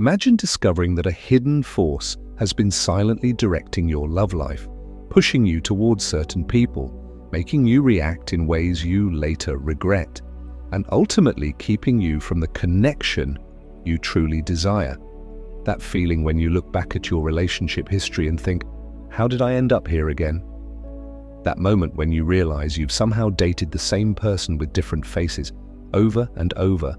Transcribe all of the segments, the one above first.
Imagine discovering that a hidden force has been silently directing your love life, pushing you towards certain people, making you react in ways you later regret, and ultimately keeping you from the connection you truly desire. That feeling when you look back at your relationship history and think, how did I end up here again? That moment when you realize you've somehow dated the same person with different faces, over and over.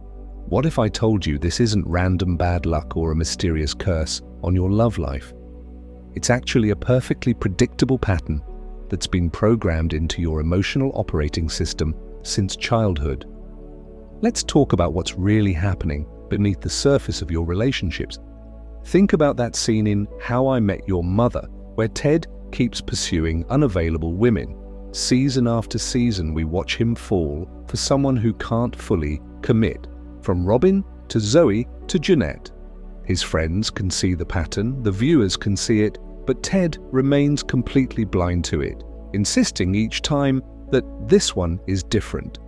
What if I told you this isn't random bad luck or a mysterious curse on your love life? It's actually a perfectly predictable pattern that's been programmed into your emotional operating system since childhood. Let's talk about what's really happening beneath the surface of your relationships. Think about that scene in How I Met Your Mother, where Ted keeps pursuing unavailable women. Season after season, we watch him fall for someone who can't fully commit, from Robin to Zoe to Jeanette. His friends can see the pattern, the viewers can see it, but Ted remains completely blind to it, insisting each time that this one is different.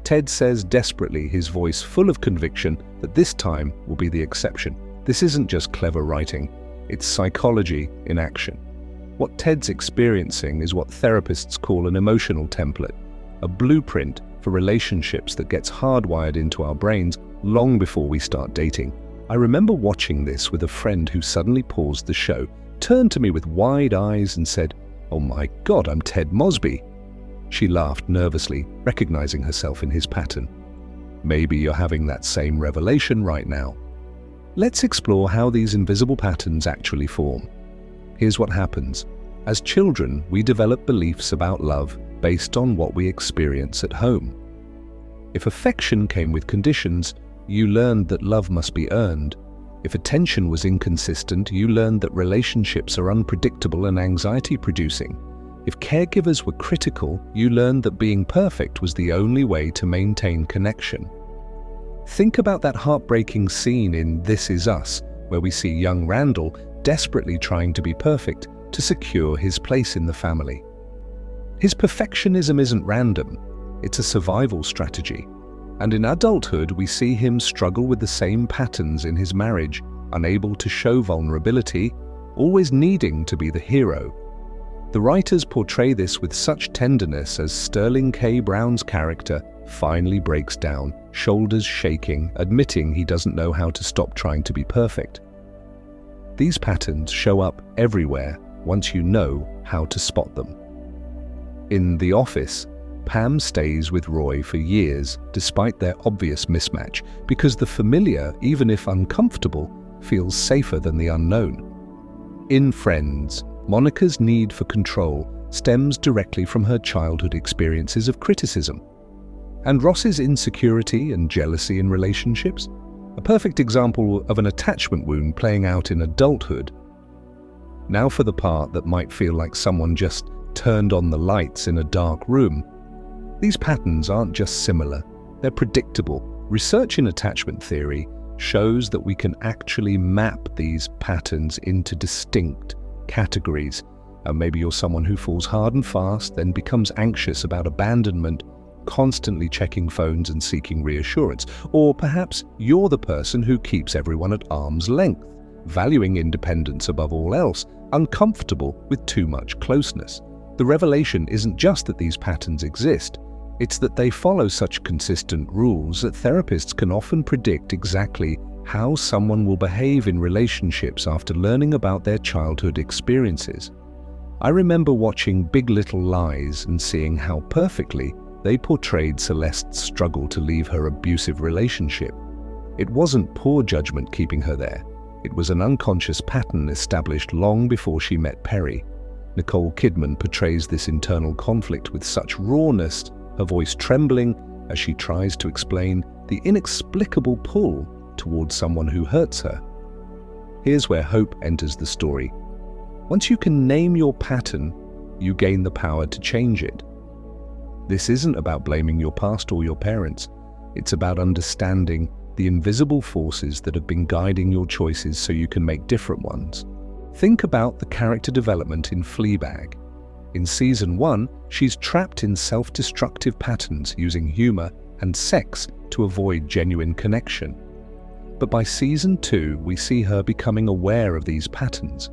Ted says desperately, his voice full of conviction, that this time will be the exception. This isn't just clever writing, it's psychology in action. What Ted's experiencing is what therapists call an emotional template, a blueprint for relationships that gets hardwired into our brains long before we start dating. I remember watching this with a friend who suddenly paused the show, turned to me with wide eyes and said, "Oh my God, I'm Ted Mosby." She laughed nervously, recognizing herself in his pattern. Maybe you're having that same revelation right now. Let's explore how these invisible patterns actually form. Here's what happens. As children, we develop beliefs about love based on what we experience at home. If affection came with conditions, you learned that love must be earned. If attention was inconsistent, you learned that relationships are unpredictable and anxiety-producing. If caregivers were critical, you learned that being perfect was the only way to maintain connection. Think about that heartbreaking scene in This Is Us, where we see young Randall desperately trying to be perfect to secure his place in the family. His perfectionism isn't random, it's a survival strategy. And in adulthood, we see him struggle with the same patterns in his marriage, unable to show vulnerability, always needing to be the hero. The writers portray this with such tenderness as Sterling K. Brown's character finally breaks down, shoulders shaking, admitting he doesn't know how to stop trying to be perfect. These patterns show up everywhere once you know how to spot them. In The Office, Pam stays with Roy for years despite their obvious mismatch because the familiar, even if uncomfortable, feels safer than the unknown. In Friends, Monica's need for control stems directly from her childhood experiences of criticism. And Ross's insecurity and jealousy in relationships, a perfect example of an attachment wound playing out in adulthood. Now for the part that might feel like someone just turned on the lights in a dark room. These patterns aren't just similar, they're predictable. Research in attachment theory shows that we can actually map these patterns into distinct categories. Maybe you're someone who falls hard and fast, then becomes anxious about abandonment, constantly checking phones and seeking reassurance. Or perhaps you're the person who keeps everyone at arm's length, valuing independence above all else, uncomfortable with too much closeness. The revelation isn't just that these patterns exist, it's that they follow such consistent rules that therapists can often predict exactly how someone will behave in relationships after learning about their childhood experiences. I remember watching Big Little Lies and seeing how perfectly they portrayed Celeste's struggle to leave her abusive relationship. It wasn't poor judgment keeping her there. It was an unconscious pattern established long before she met Perry. Nicole Kidman portrays this internal conflict with such rawness, her voice trembling as she tries to explain the inexplicable pull towards someone who hurts her. Here's where hope enters the story. Once you can name your pattern, you gain the power to change it. This isn't about blaming your past or your parents. It's about understanding the invisible forces that have been guiding your choices so you can make different ones. Think about the character development in Fleabag. In Season 1, she's trapped in self-destructive patterns using humor and sex to avoid genuine connection. But by season 2, we see her becoming aware of these patterns.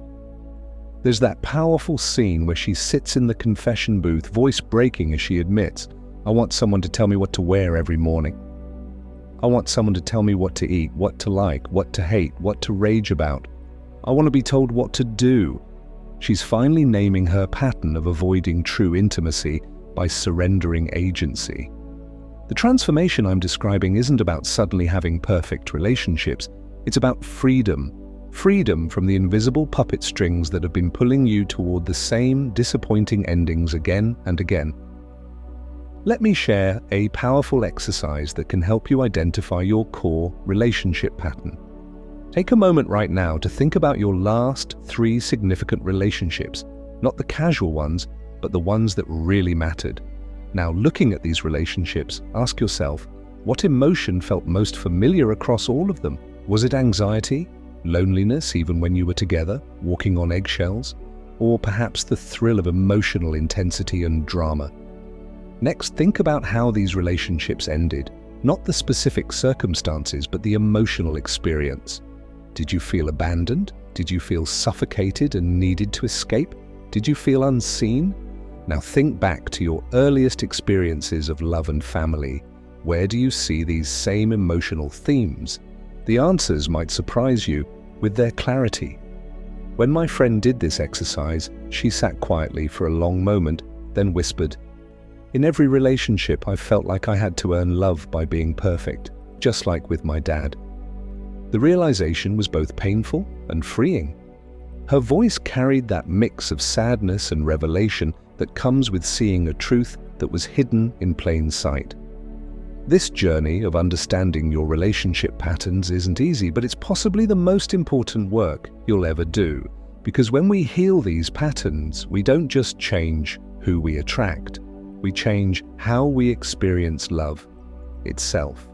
There's that powerful scene where she sits in the confession booth, voice breaking as she admits, "I want someone to tell me what to wear every morning. I want someone to tell me what to eat, what to like, what to hate, what to rage about. I want to be told what to do." She's finally naming her pattern of avoiding true intimacy by surrendering agency. The transformation I'm describing isn't about suddenly having perfect relationships. It's about freedom. Freedom from the invisible puppet strings that have been pulling you toward the same disappointing endings again and again. Let me share a powerful exercise that can help you identify your core relationship pattern. Take a moment right now to think about your last 3 significant relationships, not the casual ones, but the ones that really mattered. Now, looking at these relationships, ask yourself, what emotion felt most familiar across all of them? Was it anxiety, loneliness even when you were together, walking on eggshells, or perhaps the thrill of emotional intensity and drama? Next, think about how these relationships ended, not the specific circumstances, but the emotional experience. Did you feel abandoned? Did you feel suffocated and needed to escape? Did you feel unseen? Now think back to your earliest experiences of love and family. Where do you see these same emotional themes? The answers might surprise you with their clarity. When my friend did this exercise, she sat quietly for a long moment, then whispered, "In every relationship, I felt like I had to earn love by being perfect, just like with my dad." The realization was both painful and freeing. Her voice carried that mix of sadness and revelation that comes with seeing a truth that was hidden in plain sight. This journey of understanding your relationship patterns isn't easy, but it's possibly the most important work you'll ever do. Because when we heal these patterns, we don't just change who we attract, we change how we experience love itself.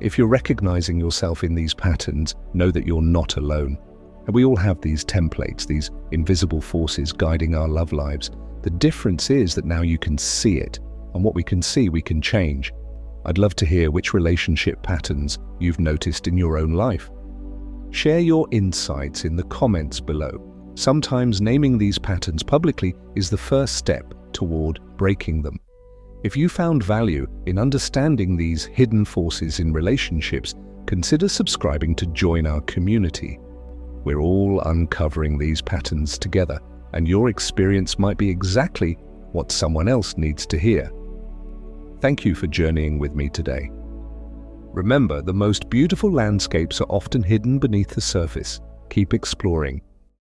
If you're recognizing yourself in these patterns, know that you're not alone. And we all have these templates, these invisible forces guiding our love lives. The difference is that now you can see it, and what we can see, we can change. I'd love to hear which relationship patterns you've noticed in your own life. Share your insights in the comments below. Sometimes naming these patterns publicly is the first step toward breaking them. If you found value in understanding these hidden forces in relationships, consider subscribing to join our community. We're all uncovering these patterns together, and your experience might be exactly what someone else needs to hear. Thank you for journeying with me today. Remember, the most beautiful landscapes are often hidden beneath the surface. Keep exploring.